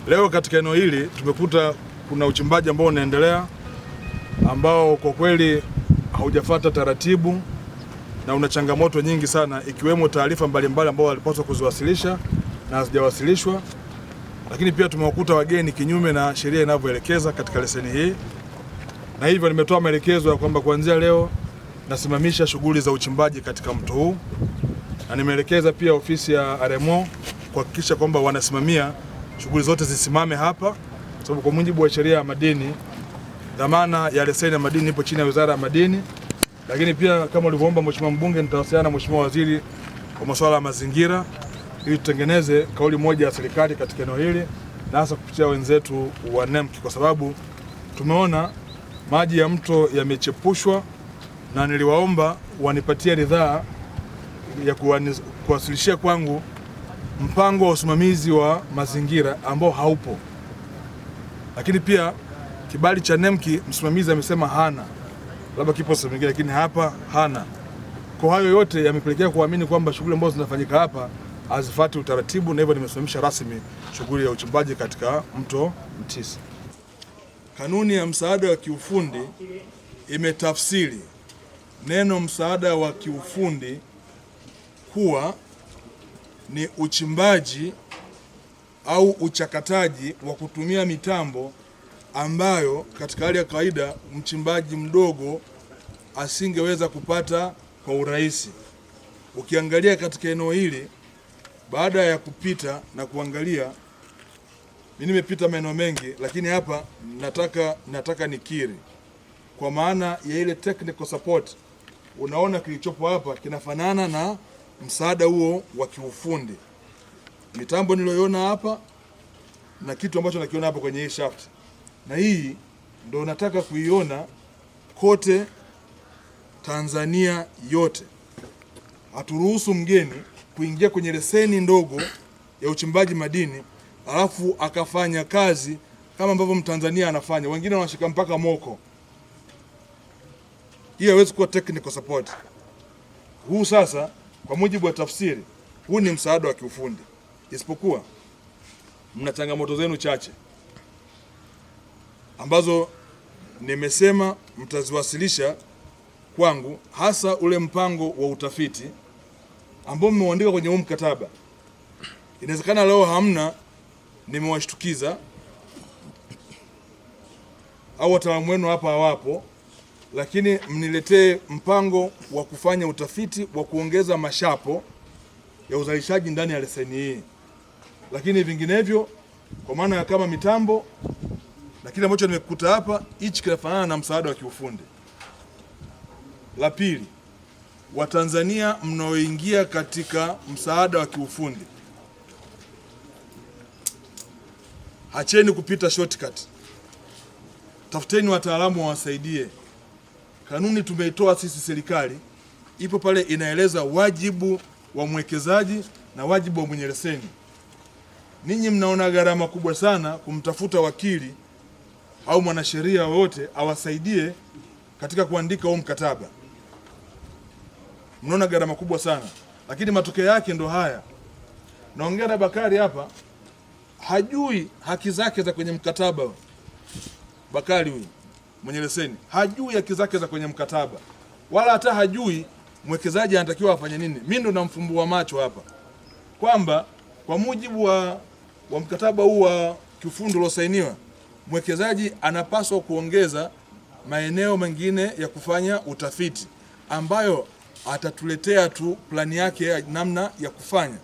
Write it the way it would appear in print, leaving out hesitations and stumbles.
Leo katika eneo hili tumekuta kuna uchimbaji ambao unaendelea ambao kwa kweli haujafuata taratibu na una changamoto nyingi sana, ikiwemo taarifa mbalimbali ambao walipaswa kuziwasilisha na hazijawasilishwa, lakini pia tumewakuta wageni kinyume na sheria inavyoelekeza katika leseni hii, na hivyo nimetoa maelekezo ya kwamba kuanzia leo nasimamisha shughuli za uchimbaji katika mto huu, na nimeelekeza pia ofisi ya RMO kuhakikisha kwamba wanasimamia shughuli zote zisimame hapa, sababu kwa mujibu wa sheria ya madini dhamana ya leseni ya madini ipo chini ya Wizara ya Madini. Lakini pia kama ulivyoomba Mheshimiwa Mbunge, nitawasiliana na Mheshimiwa Waziri wa masuala ya mazingira ili tutengeneze kauli moja ya serikali katika eneo hili, na hasa kupitia wenzetu wa NEMC, kwa sababu tumeona maji ya mto yamechepushwa, na niliwaomba wanipatie ridhaa ya kuwasilishia kwangu mpango wa usimamizi wa mazingira ambao haupo. Lakini pia kibali cha NEMC msimamizi amesema hana, labda kipo sehemu nyingine, lakini hapa hana. Kwa hayo yote yamepelekea kuamini kwamba shughuli ambazo zinafanyika hapa hazifuati utaratibu, na hivyo nimesimamisha rasmi shughuli ya uchimbaji katika mto Mtisi. Kanuni ya msaada wa kiufundi imetafsiri neno msaada wa kiufundi kuwa ni uchimbaji au uchakataji wa kutumia mitambo ambayo katika hali ya kawaida mchimbaji mdogo asingeweza kupata kwa urahisi. Ukiangalia katika eneo hili, baada ya kupita na kuangalia, mimi nimepita maeneo mengi, lakini hapa nataka nikiri kwa maana ya ile technical support, unaona kilichopo hapa kinafanana na msaada huo wa kiufundi. Mitambo niliyoiona hapa na kitu ambacho nakiona hapa kwenye hii shaft, na hii ndio nataka kuiona kote Tanzania yote. Haturuhusu mgeni kuingia kwenye leseni ndogo ya uchimbaji madini alafu akafanya kazi kama ambavyo Mtanzania anafanya. Wengine wanashika mpaka moko. Hii haiwezi kuwa technical support. Huu sasa kwa mujibu wa tafsiri, huu ni msaada wa kiufundi, isipokuwa mna changamoto zenu chache ambazo nimesema mtaziwasilisha kwangu, hasa ule mpango wa utafiti ambao mmeuandika kwenye huu mkataba. Inawezekana leo hamna, nimewashtukiza au wataalamu wenu hapa hawapo, lakini mniletee mpango wa kufanya utafiti wa kuongeza mashapo ya uzalishaji ndani ya leseni hii. Lakini vinginevyo, kwa maana ya kama mitambo na kile ambacho nimekuta hapa, hichi kinafanana na msaada wa kiufundi. La pili, Watanzania mnaoingia katika msaada wa kiufundi, acheni kupita shortcut. Tafuteni wataalamu wawasaidie. Kanuni tumeitoa sisi serikali, ipo pale inaeleza wajibu wa mwekezaji na wajibu wa mwenye leseni. Ninyi mnaona gharama kubwa sana kumtafuta wakili au mwanasheria wote awasaidie katika kuandika huo mkataba. Mnaona gharama kubwa sana, lakini matokeo yake ndo haya. Naongea na Bakari hapa, hajui haki zake za kwenye mkataba. Bakari huyu mwenye leseni hajui haki zake za kwenye mkataba, wala hata hajui mwekezaji anatakiwa afanye nini. Mimi ndo namfumbua macho hapa kwamba kwa mujibu wa mkataba huu wa kiufundi uliosainiwa, mwekezaji anapaswa kuongeza maeneo mengine ya kufanya utafiti ambayo atatuletea tu plani yake ya namna ya kufanya,